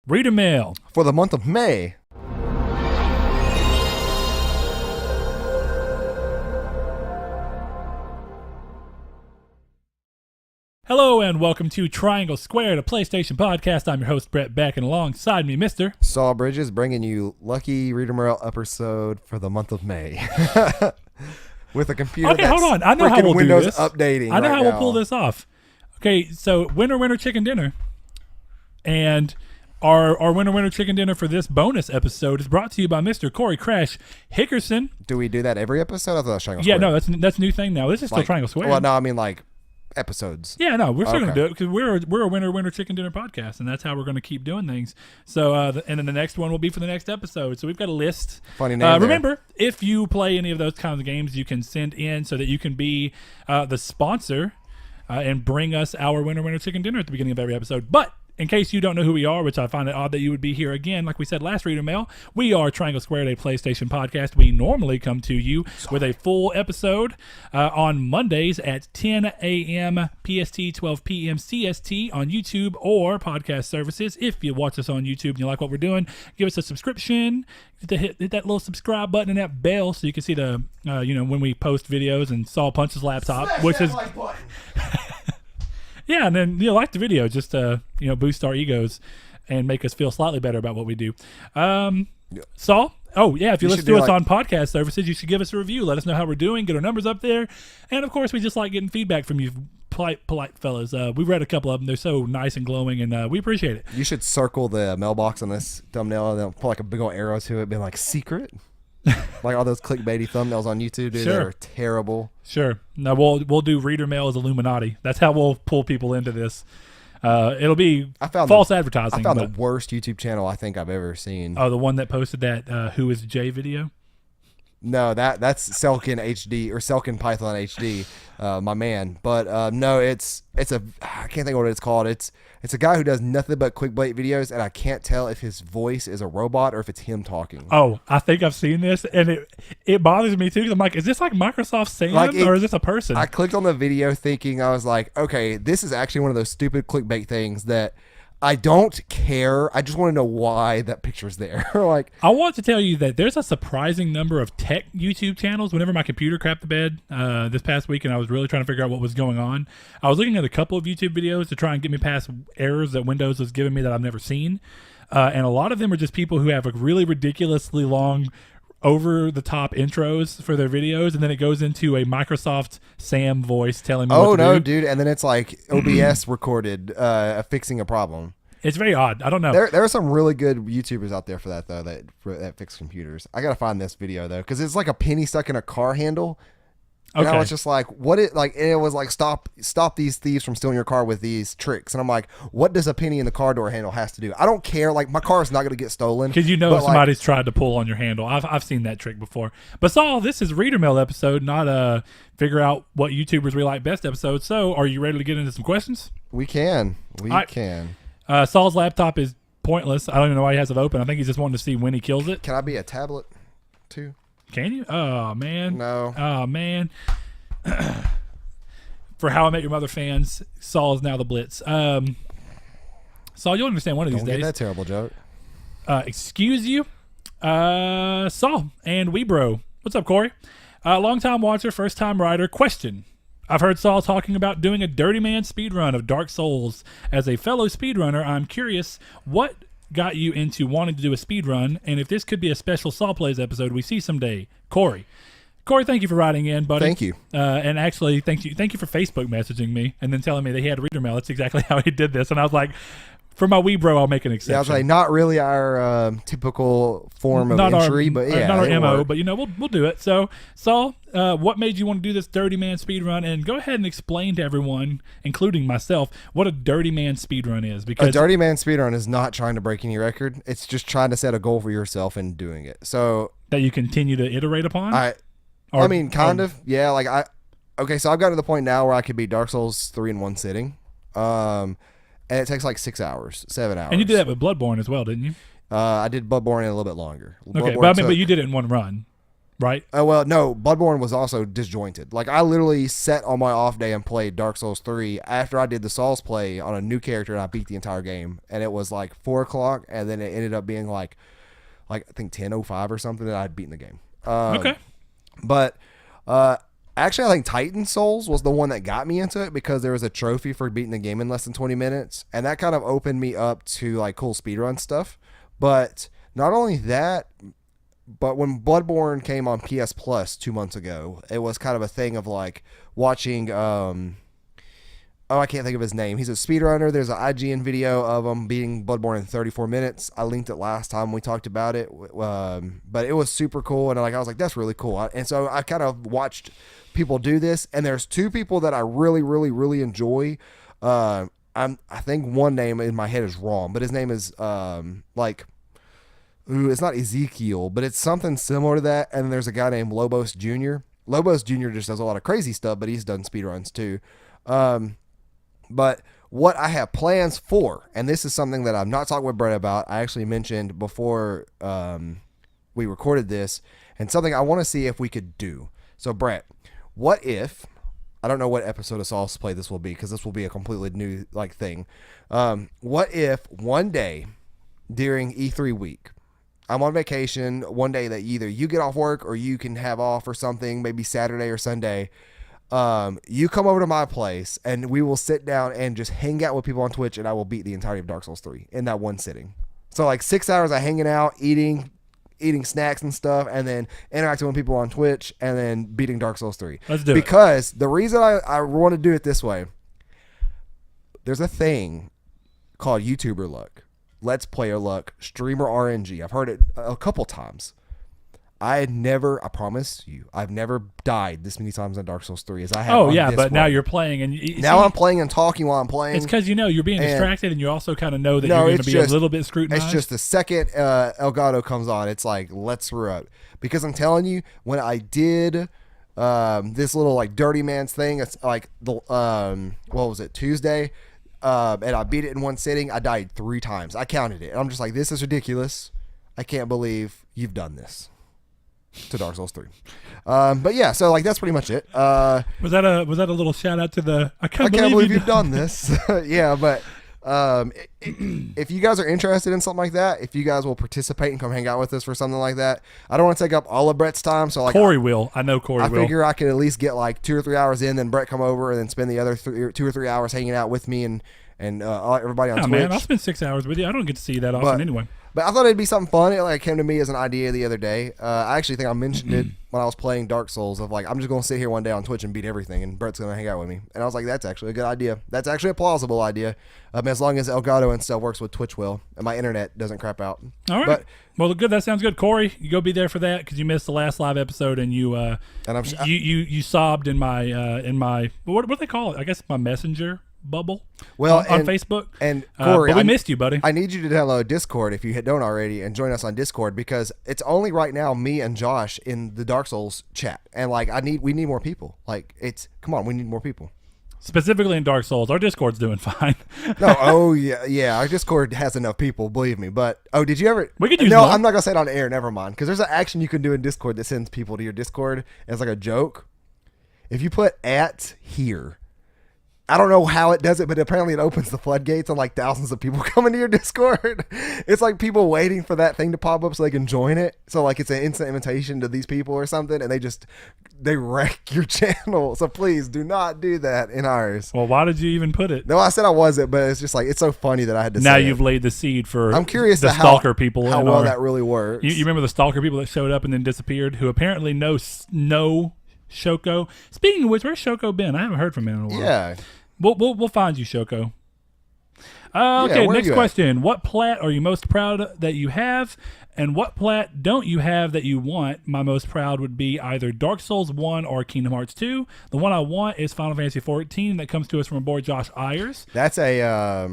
Reader Mail. For the month of May. Hello and welcome to Triangle Squared, a PlayStation podcast. I'm your host, Brett Beck, and alongside me, Mr. Saul Bridges, bringing you lucky Reader Mail episode for the month of May. With a computer Okay, hold on. I know how we'll Windows do this. Updating I know right how we'll now. pull this off. Okay, so winner, chicken dinner. And our winner, chicken dinner for this bonus episode is brought to you by Mr. Corey Crash Hickerson. Do we do that every episode? I thought it was Triangle Yeah, Square. no, that's a new thing now. This is still Triangle Square. Well, no, I mean like episodes. Yeah, no, we're still Okay. going to do it because we're a winner chicken dinner podcast, and that's how we're going to keep doing things. So, and then the next one will be for the next episode. So we've got a list. Funny name there. Remember, if you play any of those kinds of games, you can send in so that you can be the sponsor and bring us our winner chicken dinner at the beginning of every episode. But in case you don't know who we are, which I find it odd that you would be here again, like we said last Reader Mail, we are Triangle Squared, a PlayStation podcast. We normally come to you with a full episode on Mondays at 10 a.m. PST, 12 p.m. CST on YouTube or podcast services. If you watch us on YouTube and you like what we're doing, give us a subscription. Hit that little subscribe button and that bell so you can see the, when we post videos, and Saul punches laptop, which is... Like button. Yeah, and then like the video just to boost our egos and make us feel slightly better about what we do. Saul, if you listen to us on podcast services, you should give us a review. Let us know how we're doing. Get our numbers up there, and of course, we just like getting feedback from you, polite fellas. We've read a couple of them. They're so nice and glowing, and we appreciate it. You should circle the mailbox on this thumbnail and then put like a big old arrow to it, being like secret. Like all those clickbaity thumbnails on YouTube, dude, Sure. They're terrible. Sure. No, we'll do Reader Mail as Illuminati. That's how we'll pull people into this. It'll be false advertising. I found the worst YouTube channel I think I've ever seen. Oh, the one that posted that Who is Jay video? No, that's Selkin HD or Selkin Python HD, my man. But no, it's a I can't think of what it's called. It's a guy who does nothing but clickbait videos, and I can't tell if his voice is a robot or if it's him talking. Oh, I think I've seen this, and it bothers me too. 'Cause I'm like, is this like Microsoft Sam or is this a person? I clicked on the video thinking, I was like, okay, this is actually one of those stupid clickbait things that I don't care. I just want to know why that picture's there. Like, I want to tell you that there's a surprising number of tech YouTube channels. Whenever my computer crapped the bed this past week and I was really trying to figure out what was going on, I was looking at a couple of YouTube videos to try and get me past errors that Windows was giving me that I've never seen. And a lot of them are just people who have a really ridiculously long over-the-top intros for their videos, and then it goes into a Microsoft Sam voice telling me what to do. Dude, and then it's like OBS recorded fixing a problem. It's very odd. I don't know. There are some really good YouTubers out there for that though, that fix computers. I gotta find this video though, because it's like a penny stuck in a car handle. And I was just like, and it was like, stop these thieves from stealing your car with these tricks. And I'm like, what does a penny in the car door handle has to do? I don't care. Like, my car is not going to get stolen. Because if somebody's tried to pull on your handle. I've seen that trick before. But Saul, this is Reader Mail episode, not figure out what YouTubers we like best episode. So are you ready to get into some questions? We can. We can. Saul's laptop is pointless. I don't even know why he has it open. I think he's just wanting to see when he kills it. Can I be a tablet too? Can you? Oh, man. No. Oh, man. For How I Met Your Mother fans, Saul is now the Blitz. Saul, you'll understand one of these Don't days. get that terrible joke. Excuse you. Saul and Weebro. What's up, Corey? Long-time watcher, first-time writer. Question. I've heard Saul talking about doing a Dirty Man speedrun of Dark Souls. As a fellow speedrunner, I'm curious, what got you into wanting to do a speed run, and if this could be a special Saw Plays episode we see someday. Corey, thank you for writing in, buddy. Thank you. And actually, thank you for Facebook messaging me and then telling me that he had Reader Mail. That's exactly how he did this. And I was like, for my wee bro, I'll make an exception. Yeah, I was like, not really our typical form of entry, but yeah, not our MO, worked. but we'll do it. So, Saul, what made you want to do this Dirty Man speedrun? And go ahead and explain to everyone, including myself, what a Dirty Man speedrun is. Because a Dirty Man speedrun is not trying to break any record. It's just trying to set a goal for yourself and doing it. So that you continue to iterate upon. Kind of. Yeah, so I've gotten to the point now where I could beat Dark Souls 3 in one sitting. And it takes like 7 hours. And you did that with Bloodborne as well, didn't you? I did Bloodborne in a little bit longer. Okay, but you did it in one run. right? Oh, well, no, Bloodborne was also disjointed. Like, I literally sat on my off day and played Dark Souls 3 after I did the Souls play on a new character, and I beat the entire game. And it was like 4 o'clock, and then it ended up being like I think 10:05 or something that I'd beaten the game. Okay. But actually, I think Titan Souls was the one that got me into it because there was a trophy for beating the game in less than 20 minutes. And that kind of opened me up to like cool speedrun stuff. But not only that, but when Bloodborne came on PS Plus 2 months ago, it was kind of a thing of like watching, I can't think of his name. He's a speedrunner. There's an IGN video of him beating Bloodborne in 34 minutes. I linked it last time we talked about it, but it was super cool. And I was like, that's really cool. And so I kind of watched people do this. And there's 2 people that I really, really, really enjoy. I think one name in my head is wrong, but his name is it's not Ezekiel, but it's something similar to that. And then there's a guy named Lobos Jr. Lobos Jr. just does a lot of crazy stuff, but he's done speedruns too. But what I have plans for, and this is something that I'm not talking with Brett about, I actually mentioned before we recorded this, and something I want to see if we could do. So, Brett, what if, I don't know what episode of Sauce Play this will be, because this will be a completely new thing. What if one day during E3 week, I'm on vacation, one day that either you get off work or you can have off or something, maybe Saturday or Sunday, you come over to my place and we will sit down and just hang out with people on Twitch, and I will beat the entirety of Dark Souls 3 in that one sitting. So like 6 hours of hanging out, eating snacks and stuff, and then interacting with people on Twitch, and then beating Dark Souls 3. Let's do it. Because the reason I want to do it this way, there's a thing called YouTuber luck, Let's Player luck, streamer RNG. I've heard it a couple times. I promise you, I've never died this many times on Dark Souls 3 as I have. Oh, yeah, but now you're playing. And now I'm playing and talking while I'm playing. It's because, you're being distracted, and you also kind of know that you're going to be a little bit scrutinized. It's just the second Elgato comes on, it's like, let's screw up. Because I'm telling you, when I did this little like Dirty Man's thing, it's like, what was it, Tuesday? And I beat it in one sitting. I died 3 times. I counted it. And I'm just like, this is ridiculous. I can't believe you've done this to Dark Souls 3. But yeah, so like that's pretty much it. Was that a little shout out to the I can't believe you've done this. Yeah, but if you guys are interested in something like that, if you guys will participate and come hang out with us for something like that, I don't want to take up all of Brett's time. So like Corey will. I know Corey will. I figure I could at least get like 2 or 3 hours in, then Brett come over and then spend the other 2 or 3 hours hanging out with me and everybody on Twitch. Man, I'll spend 6 hours with you. I don't get to see you that often anyway. But I thought it'd be something fun. It came to me as an idea the other day. I actually think I mentioned it when I was playing Dark Souls of like, I'm just going to sit here one day on Twitch and beat everything, and Brett's going to hang out with me. And I was like, that's actually a good idea. That's actually a plausible idea. As long as Elgato and stuff works with Twitch and my internet doesn't crap out. All right. Well, good. That sounds good. Corey, you go be there for that because you missed the last live episode, and you you sobbed in my what do they call it? I guess my messenger bubble on Facebook. And Corey, but we missed you, buddy. I need you to download Discord if you don't already and join us on Discord, because it's only right now me and Josh in the Dark Souls chat, and like we need more people. Like come on, we need more people. Specifically in Dark Souls, our Discord's doing fine. Yeah, our Discord has enough people, believe me. But did you ever? We could use no, more. I'm not gonna say it on air. Never mind, because there's an action you can do in Discord that sends people to your Discord as like a joke. If you put @here. I don't know how it does it, but apparently it opens the floodgates and like thousands of people come into your Discord. It's like people waiting for that thing to pop up so they can join it. So like it's an instant invitation to these people or something, and they wreck your channel. So please do not do that in ours. Well, why did you even put it? No, I said I wasn't, but it's just like, it's so funny that I had to now say you've it. laid the seed for I'm curious the stalker people. How well that really works. You remember the stalker people that showed up and then disappeared, who apparently know Shoko. Speaking of which, where's Shoko been? I haven't heard from him in a while. Yeah. We'll find you, Shoko. Okay, next question. What plat are you most proud that you have, and what plat don't you have that you want? My most proud would be either Dark Souls 1 or Kingdom Hearts 2. The one I want is Final Fantasy 14 that comes to us from our boy Josh Ayers. That's a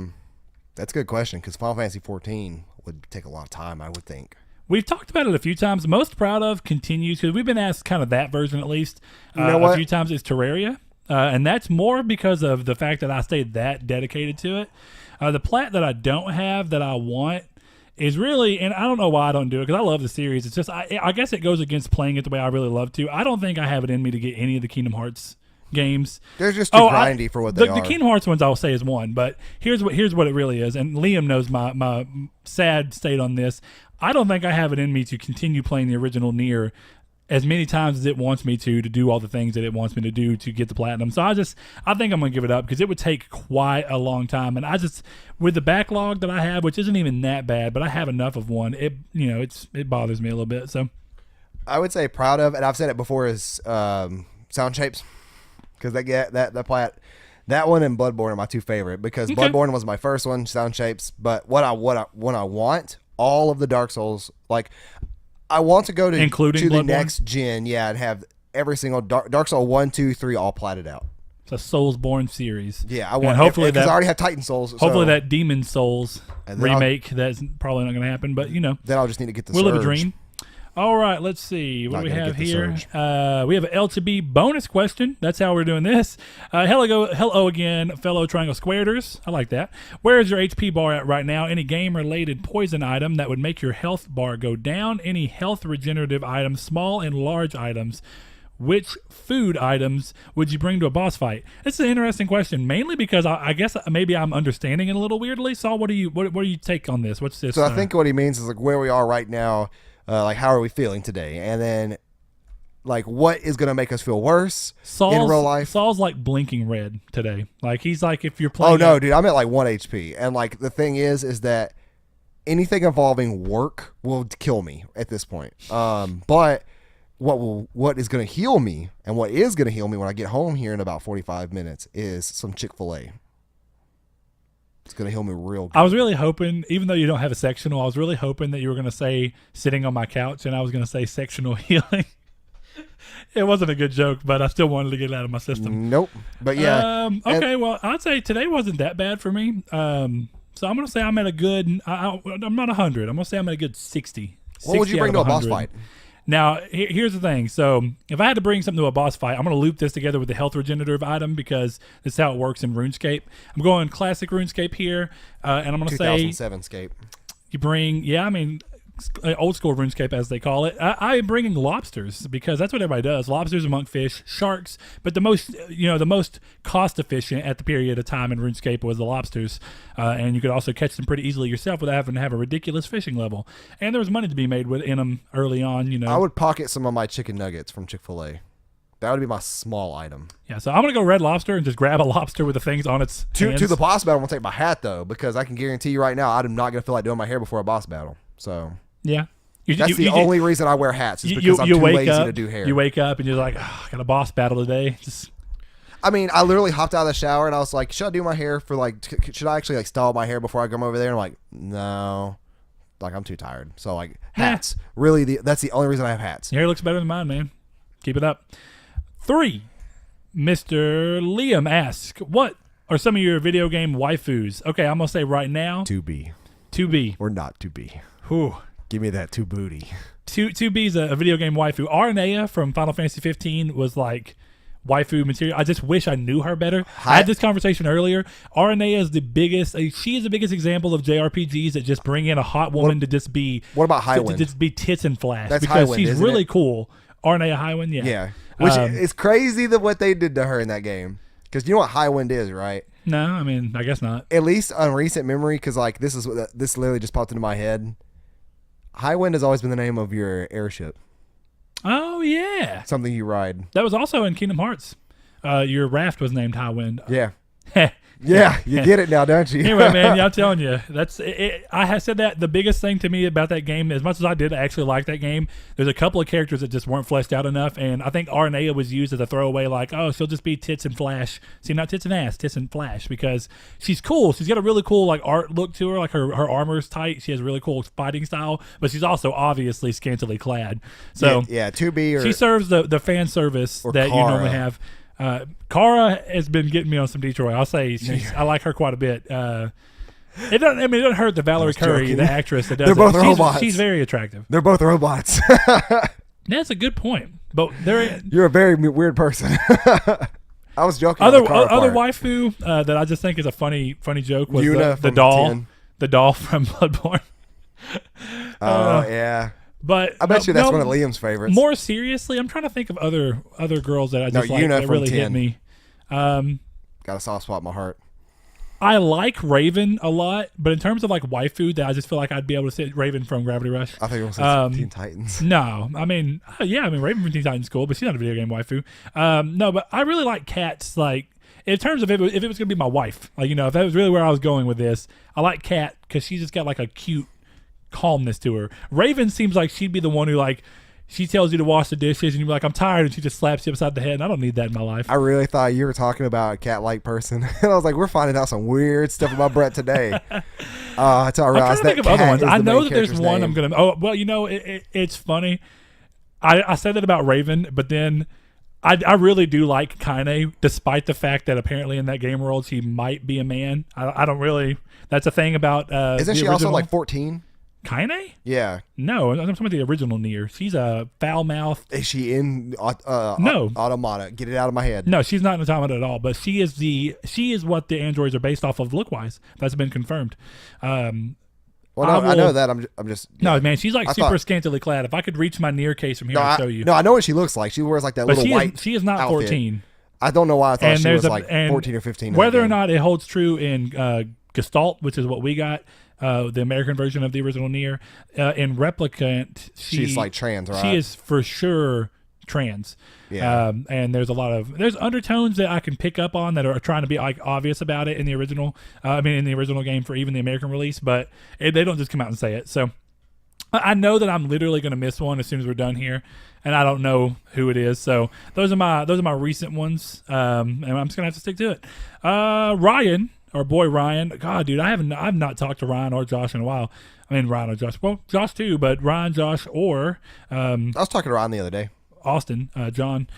good question, because Final Fantasy 14 would take a lot of time, I would think. We've talked about it a few times. Most proud of continues, because we've been asked kind of that version at least a few times, is Terraria. And that's more because of the fact that I stayed that dedicated to it. The plat that I don't have that I want is really, and I don't know why I don't do it because I love the series. It's just I guess it goes against playing it the way I really love to. I don't think I have it in me to get any of the Kingdom Hearts games. They're just too grindy for what they are. The Kingdom Hearts ones I'll say is one, but here's what it really is. And Liam knows my sad state on this. I don't think I have it in me to continue playing the original Nier as many times as it wants me to do all the things that it wants me to do to get the platinum. So I think I'm going to give it up because it would take quite a long time. And with the backlog that I have, which isn't even that bad, but I have enough of one, it bothers me a little bit. So I would say proud of, and I've said it before, is Sound Shapes. Because that one and Bloodborne are my two favorite. Because Bloodborne was my first one, Sound Shapes. But when I want all of the Dark Souls, like I want to go to the next gen, and have every single Dark Souls 1, 2, 3 all platted out. It's a Soulsborne series. Yeah, I want. Hopefully, because I already have Titan Souls. Hopefully, that Demon Souls remake that's probably not going to happen. But then I'll just need to get the. We'll live a dream. All right, let's see. What do we have here? We have an L2B bonus question. That's how we're doing this. Hello again, fellow Triangle Squareders. I like that. Where is your HP bar at right now? Any game-related poison item that would make your health bar go down? Any health regenerative items, small and large items? Which food items would you bring to a boss fight? It's an interesting question, mainly because I guess maybe I'm understanding it a little weirdly. Saul, what do you take on this? What's this? So I think what he means is like where we are right now. Like, how are we feeling today? And then, like, what is going to make us feel worse in real life? Saul's, like, blinking red today. Like, he's like, if you're playing... Oh, no, dude, I'm at, like, 1 HP. And, like, the thing is that anything involving work will kill me at this point. But what is going to heal me, and what is going to heal me when I get home here in about 45 minutes is some Chick-fil-A. It's going to heal me real good. I was really hoping, even though you don't have a sectional, I was really hoping that you were going to say sitting on my couch, and I was going to say sectional healing. It wasn't a good joke, but I still wanted to get it out of my system. Nope. But yeah. Okay, well, I'd say today wasn't that bad for me. So I'm going to say I'm at a good, I'm not 100. I'm going to say I'm at a good 60. What would you bring to a boss fight? Now, here's the thing. So if I had to bring something to a boss fight, I'm going to loop this together with the health regenerative item because this is how it works in RuneScape. I'm going classic RuneScape here, and I'm going to say 2007 Scape. You bring, old school RuneScape as they call it. I'm bringing lobsters because that's what everybody does. Lobsters and monkfish, sharks, but the most cost efficient at the period of time in RuneScape was the lobsters, and you could also catch them pretty easily yourself without having to have a ridiculous fishing level. And there was money to be made in them early on. I would pocket some of my chicken nuggets from Chick-fil-A. That would be my small item. Yeah, so I'm going to go Red Lobster and just grab a lobster with the things on its hands. To the boss battle, I'm going to take my hat, though, because I can guarantee you right now I'm not going to feel like doing my hair before a boss battle. So yeah. That's the only reason I wear hats is because I'm too lazy to do hair. You wake up and you're like, I got a boss battle today. I mean, I literally hopped out of the shower and I was like, should I do my hair for should I actually style my hair before I come over there? And I'm like, no. Like, I'm too tired. So, like, hats. Really, that's the only reason I have hats. Your hair looks better than mine, man. Keep it up. 3. Mr. Liam asks, what are some of your video game waifus? Okay, I'm going to say right now. 2B. 2B. Or not 2B. Whew. Give me that 2 booty. 2B is a video game waifu. Aranea from Final Fantasy 15 was like waifu material. I just wish I knew her better. I had this conversation earlier. Aranea is the biggest. She is the biggest example of JRPGs that just bring in a hot woman to just be. What about Highwind? To just be tits and flash. That's because Highwind, she's isn't really it? cool. Aranea Highwind, yeah. Yeah. Which is crazy what they did to her in that game. Because you know what Highwind is, right? No, I mean, I guess not. At least on recent memory, because like this literally just popped into my head. Highwind has always been the name of your airship. Oh, yeah. Something you ride. That was also in Kingdom Hearts. Your raft was named Highwind. Yeah. Yeah, you get it now, don't you? Anyway, man, I'm telling you, that's it. I have said that the biggest thing to me about that game, as much as I did actually like that game, there's a couple of characters that just weren't fleshed out enough, and I think Aranea was used as a throwaway, like, oh, she'll just be tits and flash. See, not tits and ass, tits and flash, because she's cool. She's got a really cool like art look to her, like her armor's tight. She has a really cool fighting style, but she's also obviously scantily clad. So yeah, 2B or she serves the fan service that you normally have. Kara has been getting me on some Detroit. I'll say I like her quite a bit. It doesn't hurt the Valerie Curry, the actress that does. They're both robots. She's very attractive. They're both robots. That's a good point. But you're a very weird person. I was joking. Other waifu that I just think is a funny joke was the doll. The doll from Bloodborne. Oh yeah. But I bet you that's one of Liam's favorites. More seriously, I'm trying to think of other girls that I just like Yuna that from really 10. hit me. Got a soft spot in my heart. I like Raven a lot, but in terms of like waifu, that I just feel like I'd be able to sit Raven from Gravity Rush. I think it was Teen Titans. No, I mean, Raven from Teen Titans is cool, but she's not a video game waifu. No, but I really like Kat's, like, in terms of if it was going to be my wife, like, if that was really where I was going with this, I like Kat because she's just got like a cute calmness to her. Raven seems like she'd be the one who, like, she tells you to wash the dishes and you're like, I'm tired, and she just slaps you upside the head, and I don't need that in my life. I really thought you were talking about a cat-like person. And I was like, we're finding out some weird stuff about Brett today. Until I realized I'm trying to think of other ones. I know that there's one name. I'm going to... it's funny. I said that about Raven, but then I really do like Kaine, despite the fact that apparently in that game world she might be a man. I don't really... That's a thing about... Isn't she also like 14? Kaine? Yeah. No, I'm talking about the original Nier. She's a foul-mouthed... Is she in no. Automata? Get it out of my head. No, she's not in Automata at all, but she is what the androids are based off of look-wise. That's been confirmed. Well, no, I know that. I'm just... Yeah. No, man, she's like super scantily clad. If I could reach my Nier case from here, I'd show you. No, I know what she looks like. She wears like that little white she is not outfit. 14. I don't know why I thought she was like 14 or 15. Whether or not it holds true in Gestalt, which is what we got, the American version of the original Nier, in Replicant, she's like trans, right? She is for sure trans. Yeah. And there's there's undertones that I can pick up on that are trying to be like obvious about it in the original. In the original game for even the American release, but they don't just come out and say it. So I know that I'm literally going to miss one as soon as we're done here, and I don't know who it is. So those are my recent ones, and I'm just gonna have to stick to it. Ryan. Our boy Ryan, God, dude, I've not talked to Ryan or Josh in a while. I mean, Ryan or Josh, well, Josh too, but Ryan, Josh, or I was talking to Ryan the other day. Austin, John.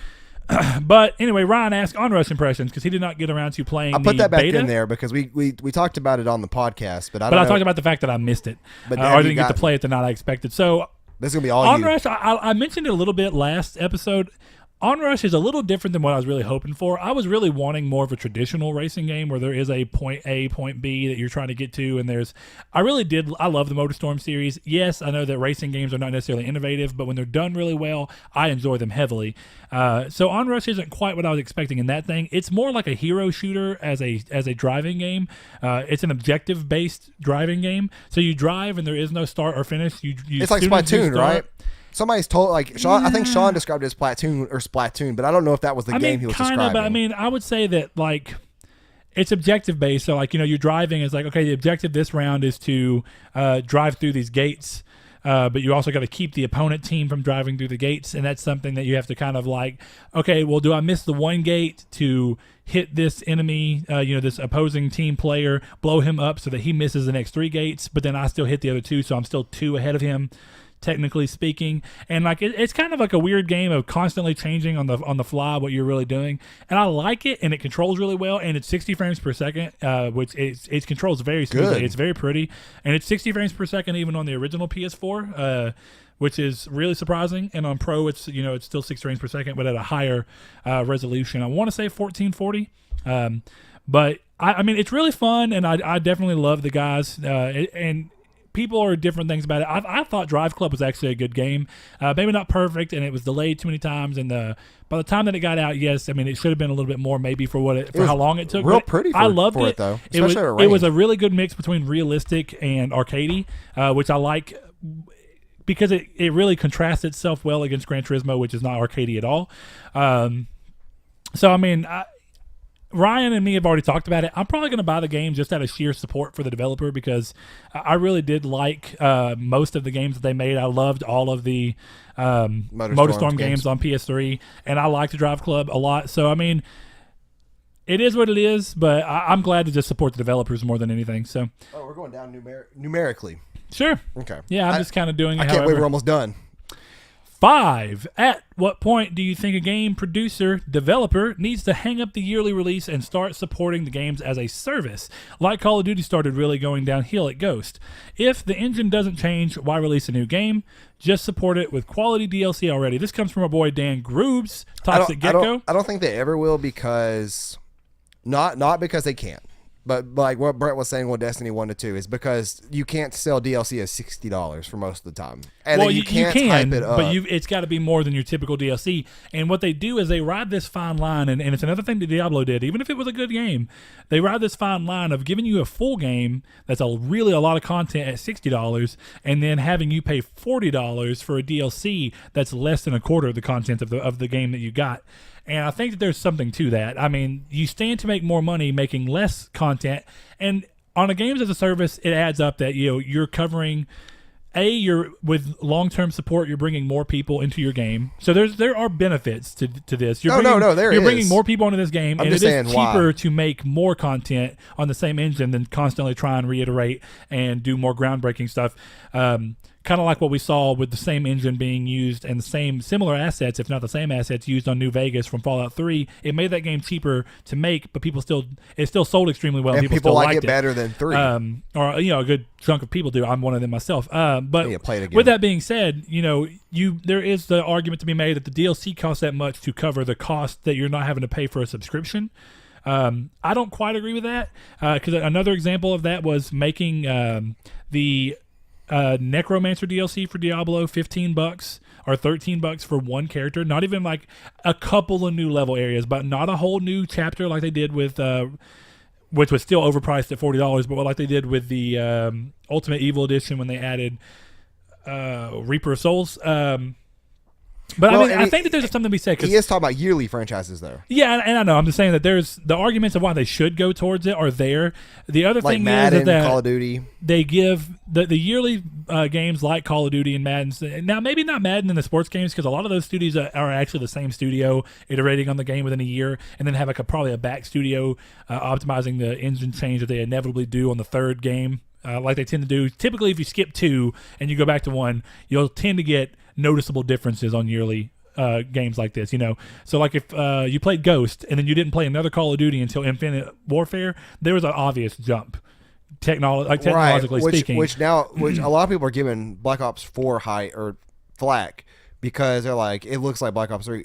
But anyway, Ryan asked Onrush impressions because he did not get around to playing. I put that back beta. in there because we talked about it on the podcast, but I talked about the fact that I missed it, or I didn't get to play it the night I expected. So this is gonna be all Onrush. I mentioned it a little bit last episode. Onrush is a little different than what I was really hoping for. I was really wanting more of a traditional racing game where there is a point A, point B that you're trying to get to, and I love the MotorStorm series. Yes, I know that racing games are not necessarily innovative, but when they're done really well, I enjoy them heavily. So Onrush isn't quite what I was expecting in that thing. It's more like a hero shooter as a driving game. It's an objective-based driving game. So you drive and there is no start or finish. It's like Splatoon, right? Somebody's told, like, Sean, I think Sean described it as Splatoon, but I don't know if that was the game he was describing. But I would say that, like, it's objective based. So, like, you're driving. It's like, okay, the objective this round is to drive through these gates, but you also got to keep the opponent team from driving through the gates, and that's something that you have to kind of like, okay, well, do I miss the one gate to hit this enemy, this opposing team player, blow him up so that he misses the next 3 gates, but then I still hit the other 2, so I'm still 2 ahead of him, technically speaking. And like it's kind of like a weird game of constantly changing on the fly what you're really doing, and I like it, and it controls really well, and it's 60 frames per second, which it controls very smoothly. It's very pretty, and it's 60 frames per second even on the original PS4, which is really surprising. And on Pro it's still 60 frames per second, but at a higher resolution. I want to say 1440, but I mean it's really fun, and I definitely love the guys, and people are different things about it. I thought Drive Club was actually a good game. Maybe not perfect, and it was delayed too many times. And by the time that it got out, yes, I mean it should have been a little bit more, maybe for how long it took. Real pretty. I loved it though. It was a really good mix between realistic and arcadey, which I like because it really contrasts itself well against Gran Turismo, which is not arcadey at all. So I mean. Ryan and me have already talked about it. I'm probably going to buy the game just out of sheer support for the developer because I really did like most of the games that they made. I loved all of the MotorStorm games on PS3, and I liked Drive Club a lot. So, I mean, it is what it is, but I'm glad to just support the developers more than anything. So, we're going down numerically. Sure. Okay. Yeah, I'm just kind of doing it. I can't wait. We're almost done. 5. At what point do you think a game producer, developer, needs to hang up the yearly release and start supporting the games as a service? Like Call of Duty started really going downhill at Ghost. If the engine doesn't change, why release a new game? Just support it with quality DLC already. This comes from our boy Dan Groobs, Toxic Gecko. I don't think they ever will because, not because they can't, But like what Brett was saying with Destiny 1 to 2 is because you can't sell DLC at $60 for most of the time. And well, then you can't hype it up. But it's got to be more than your typical DLC. And what they do is they ride this fine line, and it's another thing that Diablo did, even if it was a good game. They ride this fine line of giving you a full game that's really a lot of content at $60 and then having you pay $40 for a DLC that's less than a quarter of the content of the game that you got. And I think that there's something to that. I mean, you stand to make more money making less content, and on a games as a service, it adds up that you're covering. You're with long-term support. You're bringing more people into your game, so there are benefits to this. You're bringing more people into this game, and it is cheaper to make more content on the same engine than constantly try and reiterate and do more groundbreaking stuff. Kind of like what we saw with the same engine being used and the same similar assets, if not the same assets, used on New Vegas from Fallout 3. It made that game cheaper to make, but it still sold extremely well. And people like it better than 3. Or a good chunk of people do. I'm one of them myself. But with that being said, there is the argument to be made that the DLC costs that much to cover the cost that you're not having to pay for a subscription. I don't quite agree with that because another example of that was making the Necromancer DLC for Diablo $15 or $13 for one character. Not even like a couple of new level areas, but not a whole new chapter like they did with which was still overpriced at $40, but like they did with the Ultimate Evil Edition when they added Reaper of Souls. But I think that there's something to be said. He is talking about yearly franchises, though. Yeah, and I know. I'm just saying that there's the arguments of why they should go towards it are there. The other thing Madden, is that Call of Duty. They give the yearly games like Call of Duty and Madden. Now, maybe not Madden in the sports games because a lot of those studios are actually the same studio iterating on the game within a year, and then have probably a back studio optimizing the engine change that they inevitably do on the third game. Like they tend to do. Typically, if you skip 2 and you go back to 1, you'll tend to get noticeable differences on yearly games like this, So like if you played Ghost and then you didn't play another Call of Duty until Infinite Warfare, there was an obvious jump, technologically speaking. Which a lot of people are giving Black Ops 4 flack because they're like, it looks like Black Ops 3.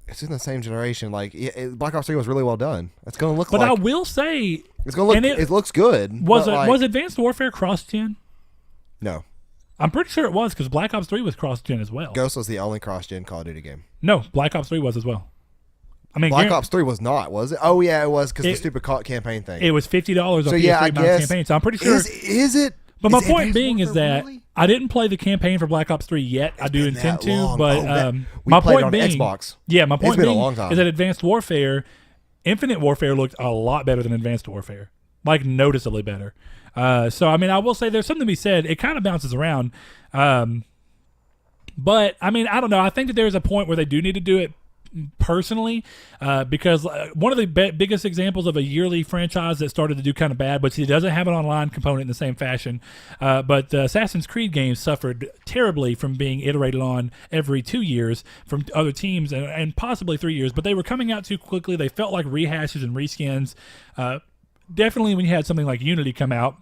It's in the same generation. Like Black Ops 3 was really well done. It's going to look. But I will say, it's going to look. It looks good. Was Advanced Warfare cross-gen? No. I'm pretty sure it was because Black Ops 3 was cross-gen as well. Ghost was the only cross-gen Call of Duty game. No, Black Ops 3 was as well. I mean, Black Ops 3 was not, was it? Oh, yeah, it was because the stupid campaign thing. It was $50 on PS3 campaign, so I'm pretty sure. Is it? But my point being is that I didn't play the campaign for Black Ops 3 yet. I do intend to, but my point being, Xbox. Yeah, my point being a long time. is that Advanced Warfare, Infinite Warfare looked a lot better than Advanced Warfare, like noticeably better. So I mean, I will say there's something to be said. It kind of bounces around, but I mean, I don't know. I think that there's a point where they do need to do it personally, because one of the biggest examples of a yearly franchise that started to do kind of bad, but it doesn't have an online component in the same fashion. But Assassin's Creed games suffered terribly from being iterated on every 2 years from other teams and possibly 3 years, but they were coming out too quickly. They felt like rehashes and reskins. Definitely when you had something like Unity come out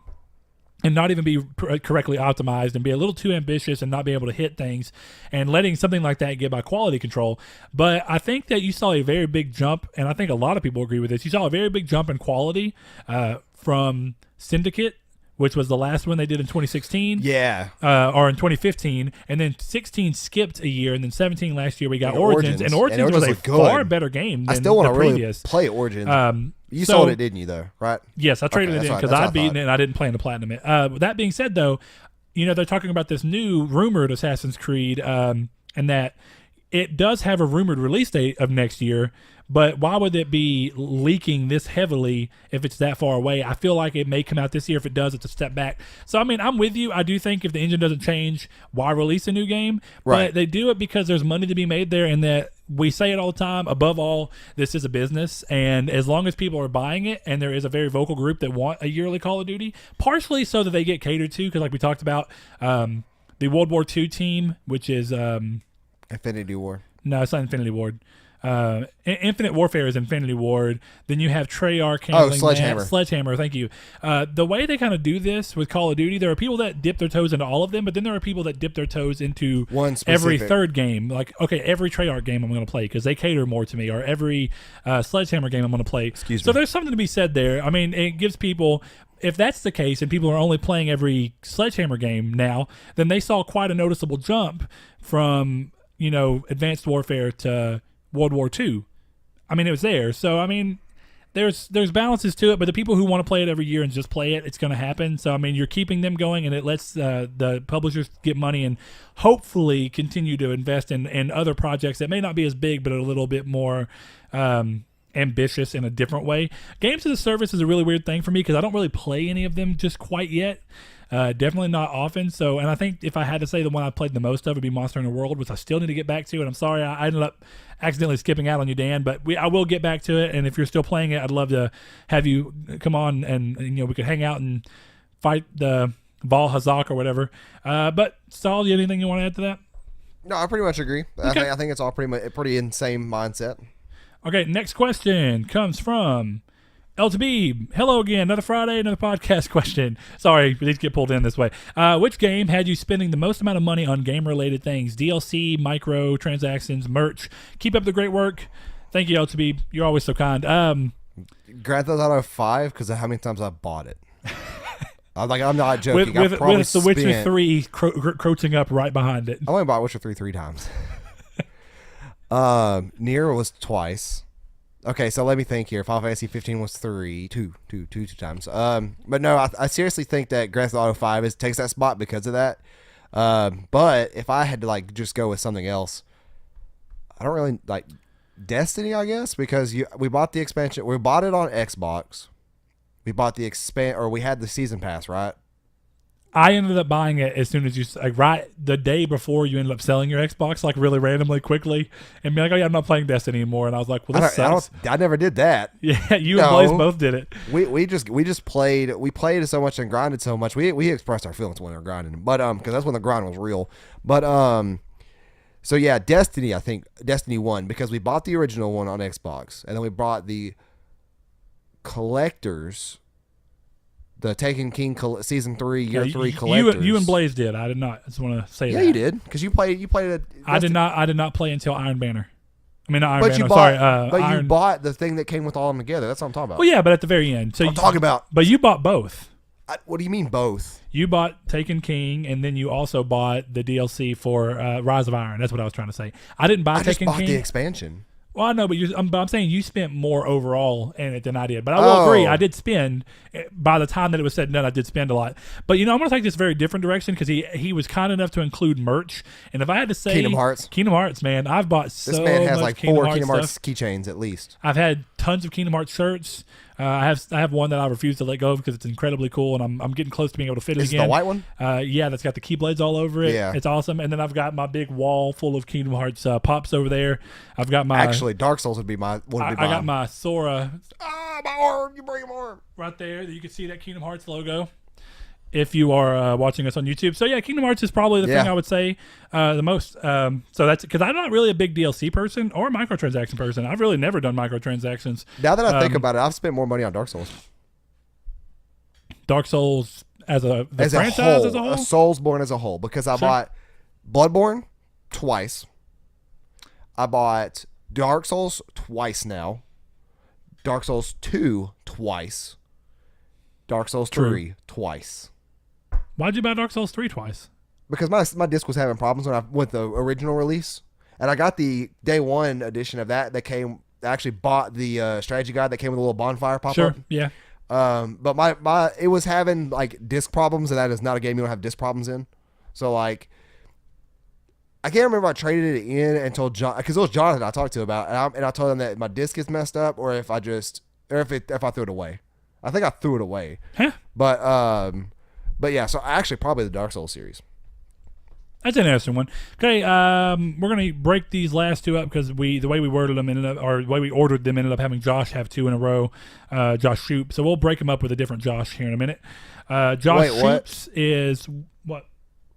and not even be correctly optimized and be a little too ambitious and not be able to hit things and letting something like that get by quality control. But I think that you saw a very big jump, and I think a lot of people agree with this. You saw a very big jump in quality from Syndicate, which was the last one they did in 2016. Yeah. Or in 2015. And then 16 skipped a year. And then 17 last year we got Origins. And Origins was a far better game than I still want to really play Origins. You sold it, didn't you, though? Right? Yes, I traded it in because I'd beaten it and I didn't plan to platinum it. That being said, though, they're talking about this new rumored Assassin's Creed and that it does have a rumored release date of next year. But why would it be leaking this heavily if it's that far away? I feel like it may come out this year. If it does, it's a step back. So, I mean, I'm with you. I do think if the engine doesn't change, why release a new game? Right. But they do it because there's money to be made there, and that we say it all the time. Above all, this is a business. And as long as people are buying it, and there is a very vocal group that want a yearly Call of Duty, partially so that they get catered to, because like we talked about, the World War II team, which is... Infinity War. No, it's not Infinity Ward. Infinite Warfare is Infinity Ward. Then you have Treyarch handling Sledgehammer. Sledgehammer, thank you. The way they kind of do this with Call of Duty, there are people that dip their toes into all of them, but then there are people that dip their toes into one every specific. third game. Like, okay, every Treyarch game I'm going to play because they cater more to me, or every Sledgehammer game I'm going to play. So there's something to be said there. I mean, it gives people... If that's the case and people are only playing every Sledgehammer game now, then they saw quite a noticeable jump from, Advanced Warfare to World War II. I mean, it was there. So, I mean, there's balances to it, but the people who want to play it every year and just play it, it's going to happen. So, I mean, you're keeping them going, and it lets the publishers get money and hopefully continue to invest in other projects that may not be as big, but a little bit more ambitious in a different way. Games as a service is a really weird thing for me because I don't really play any of them just quite yet. Definitely not often. So, and I think if I had to say the one I played the most of would be Monster Hunter World, which I still need to get back to. And I'm sorry I ended up accidentally skipping out on you, Dan, but I will get back to it. And if you're still playing it, I'd love to have you come on and we could hang out and fight the Val Hazak or whatever. But Saul, you have anything you want to add to that? No, I pretty much agree. Okay. I think it's all pretty in the same mindset. Okay, next question comes from L2B. Hello again, another Friday, another podcast question. Sorry, we need to get pulled in this way. Which game had you spending the most amount of money on game-related things? DLC, micro, transactions, merch. Keep up the great work. Thank you, L2B. You're always so kind. Grand Theft Auto 5, because of how many times I bought it. I'm not joking. With The Witcher 3 crouching up right behind it. I only bought Witcher 3 times. Nier was twice. Okay, so let me think here. Final Fantasy 15 was two times. But no, I seriously think that Grand Theft Auto 5 takes that spot because of that. But if I had to just go with something else, I don't really like Destiny, I guess, because we bought the expansion. We bought it on Xbox. We bought the we had the season pass, right? I ended up buying it as soon as right the day before you ended up selling your Xbox, really randomly, quickly, and be like, oh yeah, I'm not playing Destiny anymore. And I was like, well, this sucks. I never did that. Yeah, you and Blaze both did it. We just played. We played so much and grinded so much. We expressed our feelings when we were grinding, but because that's when the grind was real. But so yeah, Destiny. I think Destiny 1 because we bought the original one on Xbox, and then we bought the collectors. The Taken King Season 3, Year 3 collectors. You and Blaze did. I did not. I just want to say that. Yeah, you did. Because you played it. I did not play until Iron Banner. I mean, not Iron but Banner. You bought, sorry. But you bought the thing that came with all of them together. That's what I'm talking about. Well, yeah, but at the very end. So I'm talking about. But you bought both. What do you mean both? You bought Taken King, and then you also bought the DLC for Rise of Iron. That's what I was trying to say. I didn't buy Taken King. I just bought the expansion. Well, I know, but I'm saying you spent more overall in it than I did. But I will agree, I did spend, by the time that it was said and done, I did spend a lot. But, I'm going to take this very different direction because he was kind enough to include merch. And if I had to say... Kingdom Hearts, man. I've bought so much This man has Kingdom 4 Hearts Kingdom Hearts stuff. keychains at least. I've had tons of Kingdom Hearts shirts. I have one that I refuse to let go of because it's incredibly cool, and I'm getting close to being able to fit it again. Is it the white one? Yeah, that's got the keyblades all over it. Yeah. It's awesome. And then I've got my big wall full of Kingdom Hearts pops over there. I've got my... Actually, Dark Souls would be my... I got my Sora... my arm! You break my arm! Right there. You can see that Kingdom Hearts logo if you are watching us on YouTube. So yeah, Kingdom Hearts is probably the thing I would say the most. So that's because I'm not really a big DLC person or microtransaction person. I've really never done microtransactions. Now that I think about it, I've spent more money on Dark Souls. Dark Souls as a franchise as a whole? Soulsborne as a whole, because I bought Bloodborne twice. I bought Dark Souls twice now. Dark Souls 2 twice. Dark Souls 3 twice. Why'd you buy Dark Souls 3 twice? Because my disc was having problems with the original release. And I got the day one edition of that came... I actually bought the strategy guide that came with a little bonfire pop-up. Sure, yeah. But it was having disc problems, and that is not a game you don't have disc problems in. So I can't remember if I traded it in until John, because it was Jonathan I talked to about, and I told him that my disc is messed up, or if I threw it away. I think I threw it away. Huh? But yeah, so actually probably the Dark Souls series. That's an interesting one. Okay, we're gonna break these last two up because the way we worded them the way we ordered them ended up having Josh have two in a row. Josh Shoop. So we'll break them up with a different Josh here in a minute. Josh Shoops is what?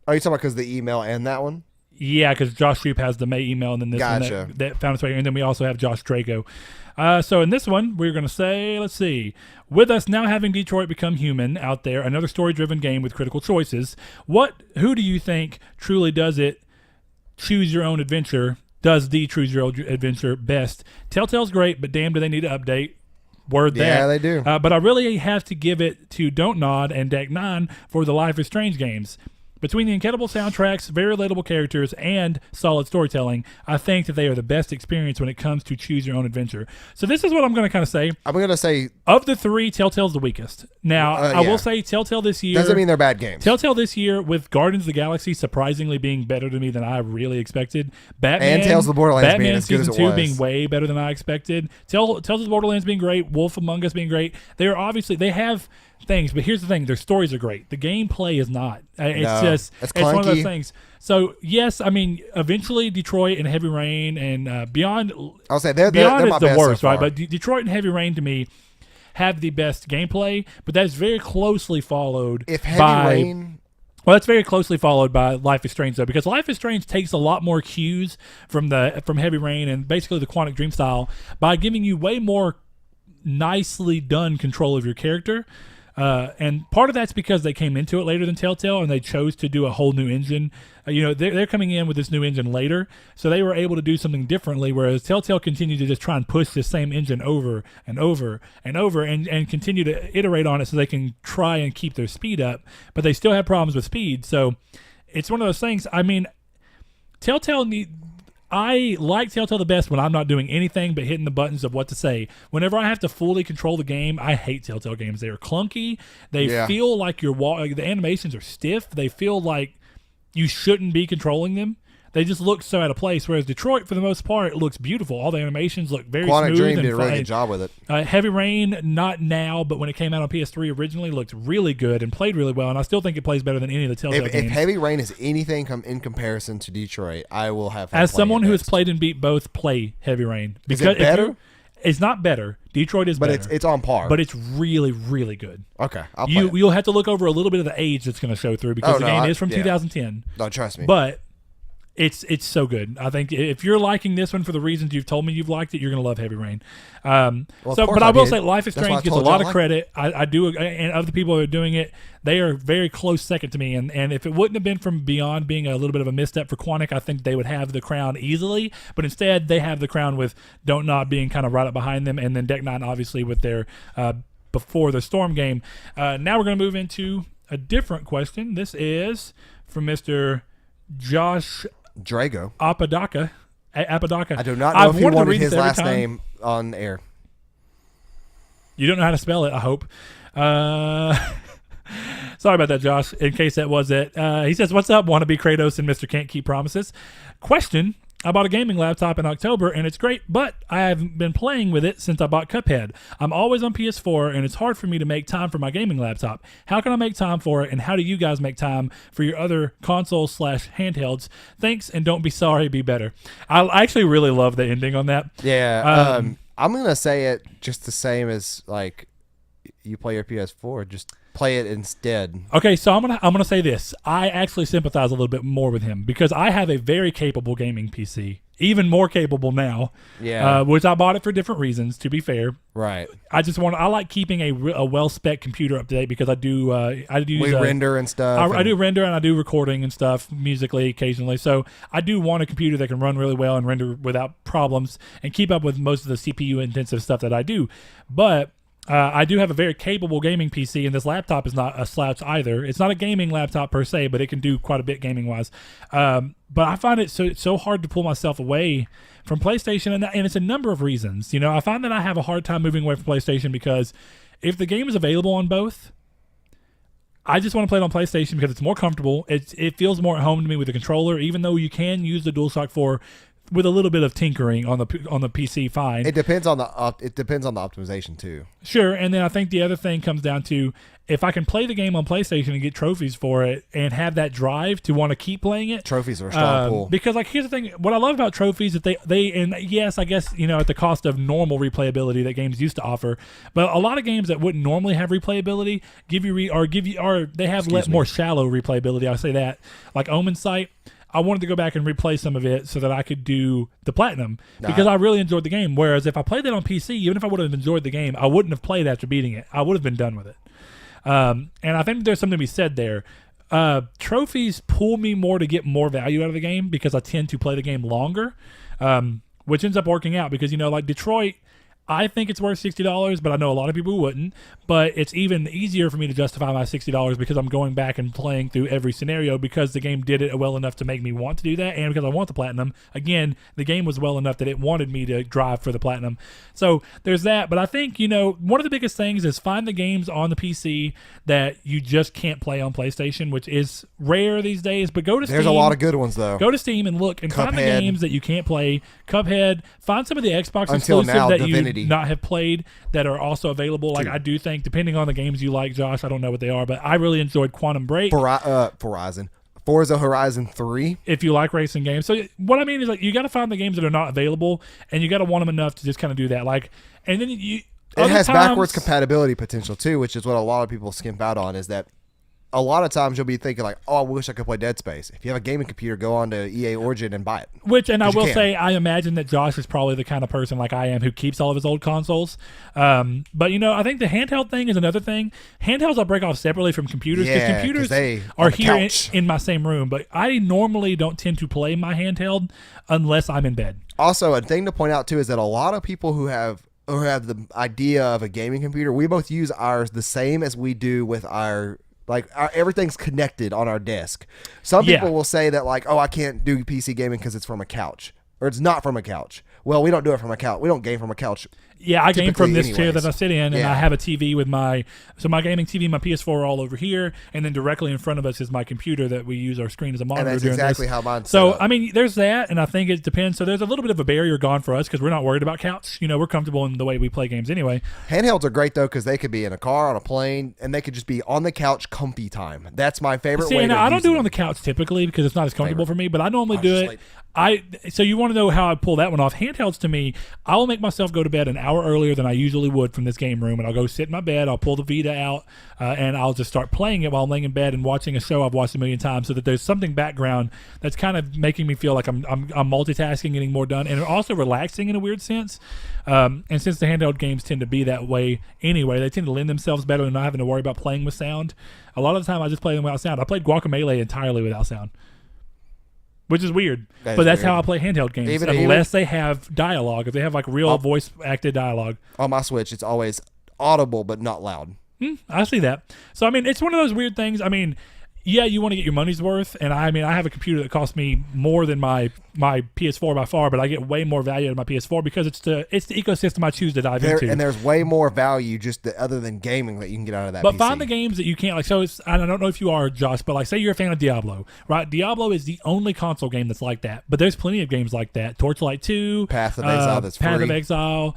Are you talking about because the email and that one? Yeah, because Josh Shoup has the May email, and then this Gotcha. one that found its way here. And then we also have Josh Drago. So in this one, we're going to say, let's see. With us now having Detroit Become Human out there, another story-driven game with critical choices, who do you think truly does it, choose your own adventure, does the choose your own adventure best? Telltale's great, but damn, do they need to update. Word that. Yeah, they do. But I really have to give it to Don't Nod and Deck 9 for the Life is Strange games. Between the incredible soundtracks, very relatable characters, and solid storytelling, I think that they are the best experience when it comes to choose your own adventure. So this is what I'm going to kind of say. I'm going to say... Of the three, Telltale's the weakest. Now, I will say Telltale this year... Doesn't mean they're bad games. Telltale this year, with Guardians of the Galaxy surprisingly being better to me than I really expected. Batman, and Tales of the Borderlands being as good as it Season 2 was. being way better than I expected. Tales of the Borderlands being great. Wolf Among Us being great. They have... things, but here's the thing: their stories are great. The gameplay is not. It's one of those things. So yes, I mean, eventually Detroit and Heavy Rain and Beyond. I'll say they're Beyond my is the best worst, so far. right? But Detroit and Heavy Rain to me have the best gameplay, but that's very closely followed. If Heavy Rain. Well, it's very closely followed by Life is Strange, though, because Life is Strange takes a lot more cues from Heavy Rain and basically the Quantic Dream style by giving you way more nicely done control of your character. And part of that's because they came into it later than Telltale, and they chose to do a whole new engine. They're coming in with this new engine later, so they were able to do something differently, whereas Telltale continued to just try and push this same engine over and over and over and continue to iterate on it so they can try and keep their speed up, but they still have problems with speed. So it's one of those things. I mean, I like Telltale the best when I'm not doing anything but hitting the buttons of what to say. Whenever I have to fully control the game, I hate Telltale games. They are clunky. They feel like the animations are stiff. They feel like you shouldn't be controlling them. They just look so out of place. Whereas Detroit, for the most part, it looks beautiful. All the animations look very Quantic smooth. Dream and did a really good job with it. Heavy Rain, not now, but when it came out on PS3 originally, looked really good and played really well. And I still think it plays better than any of the Telltale games. If Heavy Rain is anything in comparison to Detroit, I will have. As someone who has played and beat both, play Heavy Rain. Because is it better? It's not better. Detroit is better. But it's on par. But it's really, really good. Okay. I'll play it. You'll have to look over a little bit of the age that's going to show through because the game is from 2010. No, trust me. But it's so good. I think if you're liking this one for the reasons you've told me you've liked it, you're going to love Heavy Rain. But I will say Life is Strange gets a lot of credit. I do, and of the people who are doing it, they are very close second to me. And if it wouldn't have been from Beyond being a little bit of a misstep for Quantic, I think they would have the crown easily. But instead, they have the crown with Don't Nod being kind of right up behind them, and then Deck 9 obviously with their Before the Storm game. Now we're going to move into a different question. This is from Mr. Josh Drago. Apodaca. I do not know if he wanted his last name on air. You don't know how to spell it, I hope. Sorry about that, Josh, in case that was it. He says, what's up, wannabe Kratos and Mr. Can't Keep Promises? Question. I bought a gaming laptop in October, and it's great, but I haven't been playing with it since I bought Cuphead. I'm always on PS4, and it's hard for me to make time for my gaming laptop. How can I make time for it, and how do you guys make time for your other consoles/handhelds? Thanks, and don't be sorry, be better. I actually really love the ending on that. Yeah, I'm going to say it just the same as, like, you play your PS4, just play it instead. Okay, so I'm gonna say this. I actually sympathize a little bit more with him because I have a very capable gaming PC, even more capable now. Yeah, which I bought it for different reasons. To be fair, right. I like keeping a well spec computer up to date because I do render and stuff. I do render and I do recording and stuff musically occasionally. So I do want a computer that can run really well and render without problems and keep up with most of the CPU intensive stuff that I do, but. I do have a very capable gaming PC, and this laptop is not a slouch either. It's not a gaming laptop per se, but it can do quite a bit gaming-wise. But I find it so hard to pull myself away from PlayStation, and it's a number of reasons. I find that I have a hard time moving away from PlayStation because if the game is available on both, I just want to play it on PlayStation because it's more comfortable. It feels more at home to me with the controller, even though you can use the DualShock 4 with a little bit of tinkering on the PC, fine. It depends on the optimization too. Sure, and then I think the other thing comes down to if I can play the game on PlayStation and get trophies for it and have that drive to want to keep playing it. Trophies are a strong pull. Because here's the thing, what I love about trophies is that they and yes, I guess at the cost of normal replayability that games used to offer, but a lot of games that wouldn't normally have replayability they have more shallow replayability. I'll say that, like Omen Sight. I wanted to go back and replay some of it so that I could do the platinum because I really enjoyed the game. Whereas if I played that on PC, even if I would have enjoyed the game, I wouldn't have played after beating it. I would have been done with it. And I think there's something to be said there. Trophies pull me more to get more value out of the game because I tend to play the game longer, which ends up working out because, like Detroit, I think it's worth $60, but I know a lot of people wouldn't. But it's even easier for me to justify my $60 because I'm going back and playing through every scenario because the game did it well enough to make me want to do that, and because I want the platinum. Again, the game was well enough that it wanted me to drive for the platinum. So there's that. But I think, one of the biggest things is find the games on the PC that you just can't play on PlayStation, which is rare these days. But go to Steam. There's a lot of good ones, though. Go to Steam and look and find the games that you can't play. Cuphead. Find some of the Xbox exclusives that Divinity. you not have played that are also available. Like, I do think, depending on the games you like, Josh, I don't know what they are, but I really enjoyed Quantum Break. Forza Horizon 3. If you like racing games. So what I mean is, you got to find the games that are not available, and you got to want them enough to just kind of do that. And then it has backwards compatibility potential too, which is what a lot of people skimp out on, is that a lot of times you'll be thinking oh, I wish I could play Dead Space. If you have a gaming computer, go on to EA Origin and buy it. And I will say, I imagine that Josh is probably the kind of person like I am who keeps all of his old consoles. But, I think the handheld thing is another thing. Handhelds I'll break off separately from computers because computers are here in my same room. But I normally don't tend to play my handheld unless I'm in bed. Also, a thing to point out, too, is that a lot of people who have the idea of a gaming computer, we both use ours the same as we do with our... everything's connected on our desk. Some people will say that I can't do PC gaming because it's from a couch or it's not from a couch. Well, we don't do it from a couch. We don't game from a couch. Yeah, I game from this chair that I sit in, and I have a TV with my gaming TV and my PS4 are all over here, and then directly in front of us is my computer that we use our screen as a monitor. And that's exactly how mine's set up. There's that, and I think it depends. So there's a little bit of a barrier gone for us because we're not worried about couch. We're comfortable in the way we play games anyway. Handhelds are great, though, because they could be in a car, on a plane, and they could just be on the couch comfy time. That's my favorite way to I don't do it on the couch typically because it's not as comfortable for me, but I normally do it. So you want to know how I pull that one off? Handhelds, to me, I will make myself go to bed an hour earlier than I usually would from this game room, and I'll go sit in my bed. I'll pull the Vita out, and I'll just start playing it while I'm laying in bed and watching a show I've watched a million times, so that there's something background that's kind of making me feel like I'm multitasking, getting more done, and also relaxing in a weird sense. And since the handheld games tend to be that way anyway, they tend to lend themselves better than not having to worry about playing with sound. A lot of the time, I just play them without sound. I played Guacamelee entirely without sound. Which is weird, but that's how I play handheld games, unless they have dialogue. If they have real voice-acted dialogue. On my Switch, it's always audible but not loud. I see that. So, it's one of those weird things. You want to get your money's worth, and I have a computer that costs me more than my PS4 by far, but I get way more value out of my PS4 because it's the ecosystem I choose to dive into. And there's way more value other than gaming that you can get out of that. But PC. Find the games that you can't I don't know if you are, Josh, but say you're a fan of Diablo, right? Diablo is the only console game that's like that, but there's plenty of games like that. Torchlight 2, Path of Exile, that's free. Path of Exile.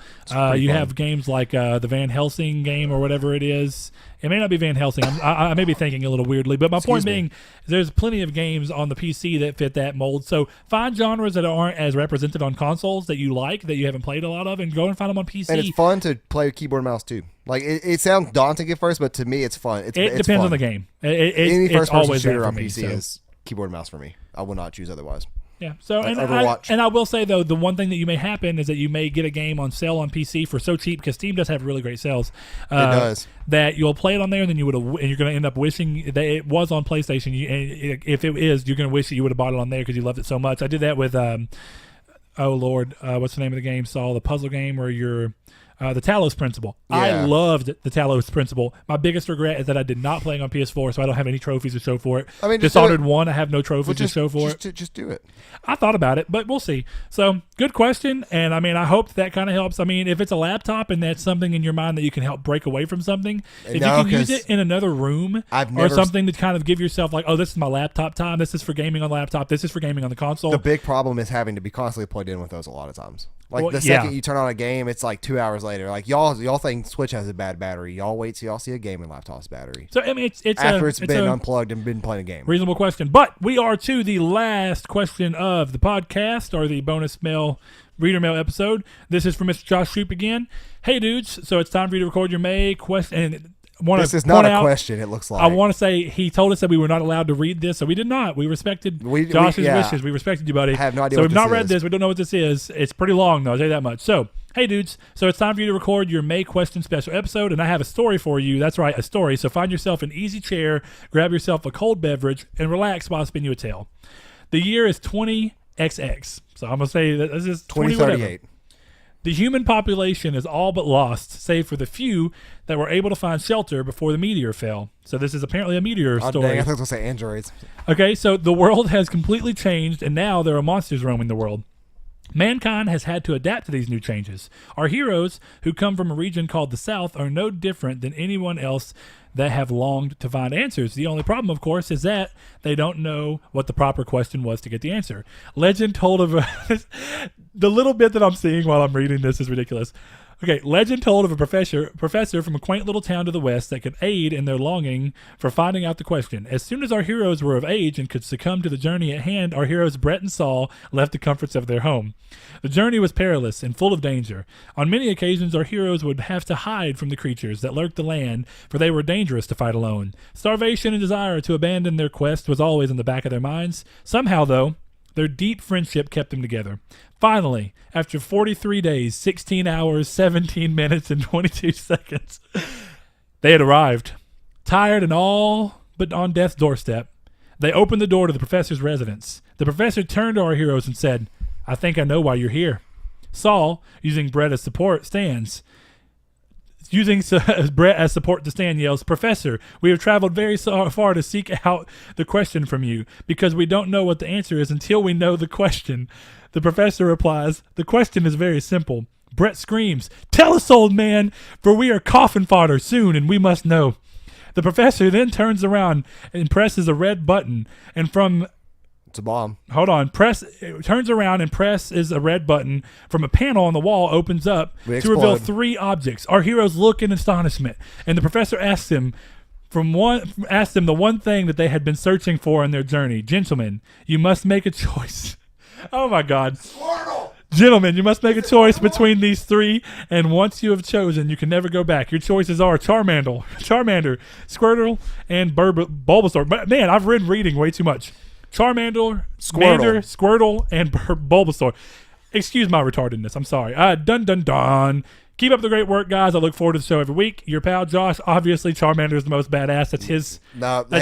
You have games like the Van Helsing game or whatever it is. It may not be Van Helsing. I may be thinking a little weirdly, but my point being, there's plenty of games on the PC that fit that mold. So find genres that aren't as represented on consoles that you like, that you haven't played a lot of, and go and find them on PC. And it's fun to play with keyboard and mouse too. It sounds daunting at first, but to me, it's fun. It depends on the game. Any first-person shooter on PC is keyboard and mouse for me. I will not choose otherwise. Yeah. So I will say though, the one thing that you may happen is that you may get a game on sale on PC for so cheap, because Steam does have really great sales. It does. That you'll play it on there, and then you're going to end up wishing that it was on PlayStation. If it is, you're going to wish that you would have bought it on there because you loved it so much. I did that with oh Lord, what's the name of the game? Saul, the puzzle game where you're. The Talos Principle. Yeah. I loved the Talos Principle. My biggest regret is that I did not play it on PS4, so I don't have any trophies to show for it. Dishonored 1, I have no trophies to show for it. Just do it. I thought about it, but we'll see. So, good question, and I hope that kind of helps. If it's a laptop and that's something in your mind that you can help break away from something, if you can use it in another room or something to kind of give yourself this is my laptop time, this is for gaming on the laptop, this is for gaming on the console. The big problem is having to be constantly plugged in with those a lot of times. The second you turn on a game, it's 2 hours later. Y'all think Switch has a bad battery. Y'all wait till y'all see a gaming laptop's battery. So it's after it's been unplugged and been playing a game. Reasonable question. But we are to the last question of the podcast, or the bonus mail reader mail episode. This is from Mr. Josh Shoup again. Hey dudes, so it's time for you to record your May question. And This is not a question, it looks like. I want to say he told us that we were not allowed to read this, so we did not. We respected Josh's wishes. We respected you, buddy. I have no idea so what we've not read this. We don't know what this is. It's pretty long, though. I'll tell you that much. So, hey, dudes. So it's time for you to record your May question special episode, and I have a story for you. That's right, a story. So find yourself an easy chair, grab yourself a cold beverage, and relax while I spin you a tale. The year is 20XX. So I'm going to say that this is 2038. The human population is all but lost, save for the few that were able to find shelter before the meteor fell. So this is apparently a meteor story. Dang, I thought I was going to say androids. Okay, so the world has completely changed, and now there are monsters roaming the world. Mankind has had to adapt to these new changes. Our heroes, who come from a region called the South, are no different than anyone else that have longed to find answers. The only problem, of course, is that they don't know what the proper question was to get the answer. Legend told of the little bit that I'm seeing while I'm reading this is ridiculous. Okay, legend told of a professor from a quaint little town to the west that could aid in their longing for finding out the question. As soon as our heroes were of age and could succumb to the journey at hand, our heroes Brett and Saul left the comforts of their home. The journey was perilous and full of danger. On many occasions, our heroes would have to hide from the creatures that lurked the land, for they were dangerous to fight alone. Starvation and desire to abandon their quest was always in the back of their minds. Somehow, though, their deep friendship kept them together. Finally, after 43 days, 16 hours, 17 minutes, and 22 seconds, they had arrived. Tired and all but on death's doorstep, they opened the door to the professor's residence. The professor turned to our heroes and said, "I think I know why you're here." Saul, using Brett as support, Brett as support to stand, yells, "Professor, we have traveled very far to seek out the question from you, because we don't know what the answer is until we know the question." The professor replies, "The question is very simple." Brett screams, "Tell us, old man, for we are coffin fodder soon and we must know." The professor then turns around and presses a red button, and from It's a bomb. Hold on. Turns around and presses a red button. From a panel on the wall opens up to reveal 3 objects. Our heroes look in astonishment, and the professor asks them the one thing that they had been searching for in their journey. "Gentlemen, you must make a choice." Oh my God. Squirtle! "Gentlemen, you must make a choice between these 3, and once you have chosen, you can never go back. Your choices are Charmander, Squirtle, and Bulbasaur." But man, I've been reading way too much. Charmander, Squirtle, and Bulbasaur. Excuse my retardedness. I'm sorry. Dun dun dun. Keep up the great work, guys. I look forward to the show every week. Your pal Josh. Obviously, Charmander is the most badass. That's his.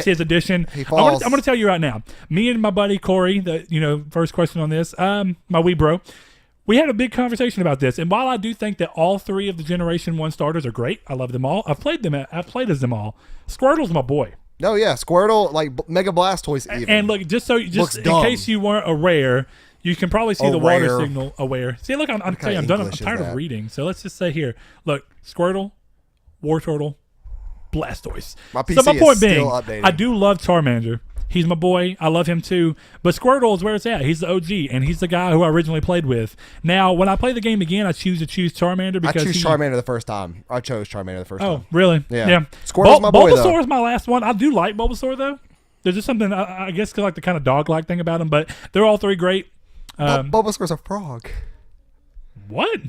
His addition. He falls. I'm going to tell you right now. Me and my buddy Corey, first question on this, my wee bro, we had a big conversation about this. And while I do think that all 3 of the Generation 1 starters are great, I love them all. I've played as them all. Squirtle's my boy. No, yeah, Squirtle, like Mega Blastoise even. And look, just in case you weren't aware, you can probably see the water signal aware. See, look, I'm tired of reading. So let's just say here, look, Squirtle, Wartortle, Blastoise. My PC point is being, still updating. I do love Charmander. He's my boy. I love him too. But Squirtle is where it's at. He's the OG, and he's the guy who I originally played with. Now, when I play the game again, I choose Charmander because I chose Charmander the first time. Oh, really? Yeah. Squirtle's my boy, Bulbasaur is my last one. I do like Bulbasaur, though. There's just something, I guess, like the kind of dog-like thing about him, but they're all 3 great. Bulbasaur's a frog. What?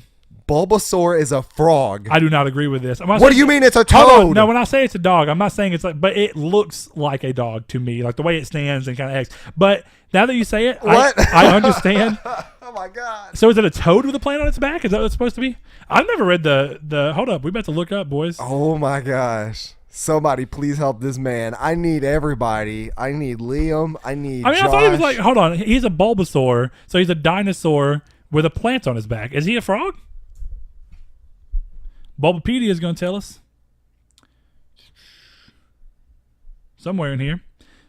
Bulbasaur is a frog. I do not agree with this. What do you mean it's a toad? No, when I say it's a dog, I'm not saying it's like, but it looks like a dog to me, like the way it stands and kind of acts. But now that you say it, I understand. Oh my God. So is it a toad with a plant on its back? Is that what it's supposed to be? I've never read the hold up. We about to look up, boys. Oh my gosh. Somebody please help this man. I need everybody. I need Liam. I need Josh. I thought he was like, hold on. He's a Bulbasaur, so he's a dinosaur with a plant on his back. Is he a frog? Bulbapedia is going to tell us. Somewhere in here.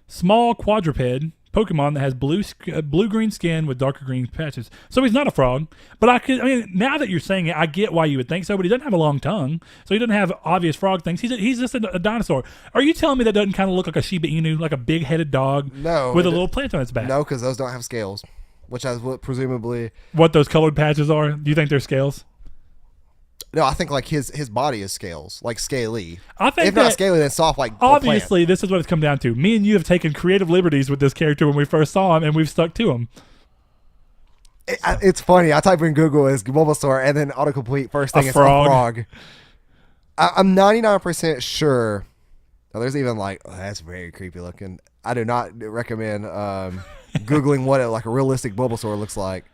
Small quadruped Pokemon that has blue-green skin with darker green patches. So he's not a frog. But now that you're saying it, I get why you would think so, but he doesn't have a long tongue. So he doesn't have obvious frog things. He's just a dinosaur. Are you telling me that doesn't kind of look like a Shiba Inu, like a big-headed dog with a little plant on its back? No, because those don't have scales, which is what presumably... What those colored patches are? Do you think they're scales? No, I think like his body is scales, like scaly. I think if not scaly, then soft like obviously this is what it's come down to. Me and you have taken creative liberties with this character when we first saw him, and we've stuck to him. It's funny. I type in Google as Bulbasaur, and then autocomplete first thing is a frog. I'm 99% sure. Oh, there's even like, oh, that's very creepy looking. I do not recommend Googling what like a realistic Bulbasaur looks like.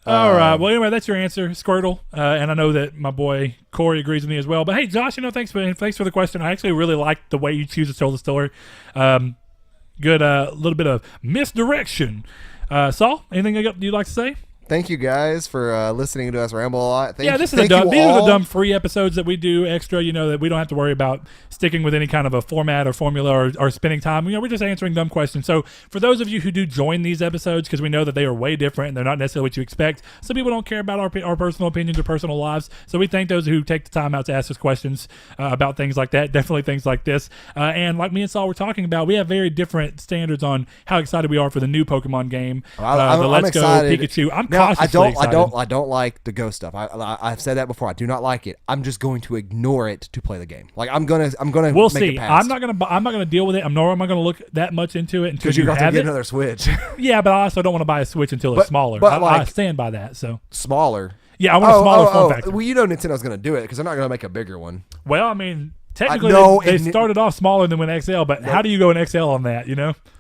All right. Well, anyway, that's your answer, Squirtle. And I know that my boy Corey agrees with me as well. But hey, Josh, thanks for the question. I actually really like the way you choose to tell the story. Good, little bit of misdirection. Saul, anything you'd like to say? Thank you guys for listening to us ramble a lot. These are the dumb free episodes that we do extra, that we don't have to worry about sticking with any kind of a format or formula or spending time. We're just answering dumb questions. So for those of you who do join these episodes, because we know that they are way different and they're not necessarily what you expect, some people don't care about our personal opinions or personal lives. So we thank those who take the time out to ask us questions about things like that, definitely things like this. And like me and Saul were talking about, we have very different standards on how excited we are for the new Pokemon game, the Let's Go Pikachu. I don't like the ghost stuff. I've said that before. I do not like it. I'm just going to ignore it to play the game. Like I'm gonna. We'll see. It I'm not gonna deal with it. Nor am I gonna look that much into it until you have get another Switch. Yeah, but I also don't want to buy a Switch until it's smaller. But I stand by that. So smaller. Yeah, I want a smaller form factor. Well, Nintendo's gonna do it because they're not gonna make a bigger one. Well, I mean, technically they started off smaller than with XL, but how do you go in XL on that?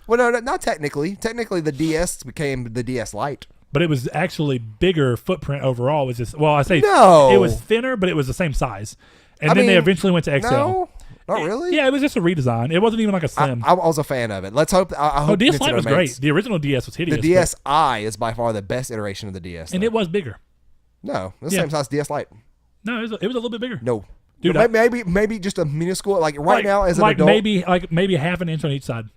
Well, no, not technically. Technically, the DS became the DS Lite. But it was actually bigger footprint overall. It was just, it was thinner, but it was the same size. And then they eventually went to XL. No, not really. Yeah, it was just a redesign. It wasn't even like a slim. I was a fan of it. Let's hope. I hope DS Lite was great. The original DS was hideous. The DSi is by far the best iteration of the DS. And it was bigger. No, it's the same size as DS Lite. No, it was a little bit bigger. No. Dude, maybe just a minuscule. Like now as an adult. Maybe half an inch on each side.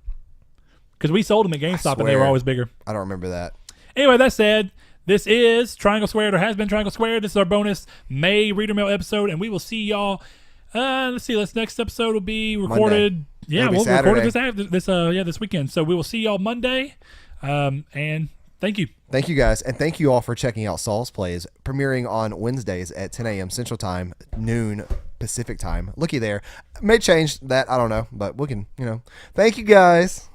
Because we sold them at GameStop and they were always bigger. I don't remember that. Anyway, that said, this is Triangle Squared, or has been Triangle Squared. This is our bonus May Reader Mail episode, and we will see y'all. Let's see. This next episode will be recorded. Monday. Yeah, we'll record it this weekend. So we will see y'all Monday. And thank you. Thank you guys, and thank you all for checking out Saul's Plays, premiering on Wednesdays at 10 a.m. Central Time, noon Pacific Time. Looky there. May change that, I don't know, but we can, Thank you guys.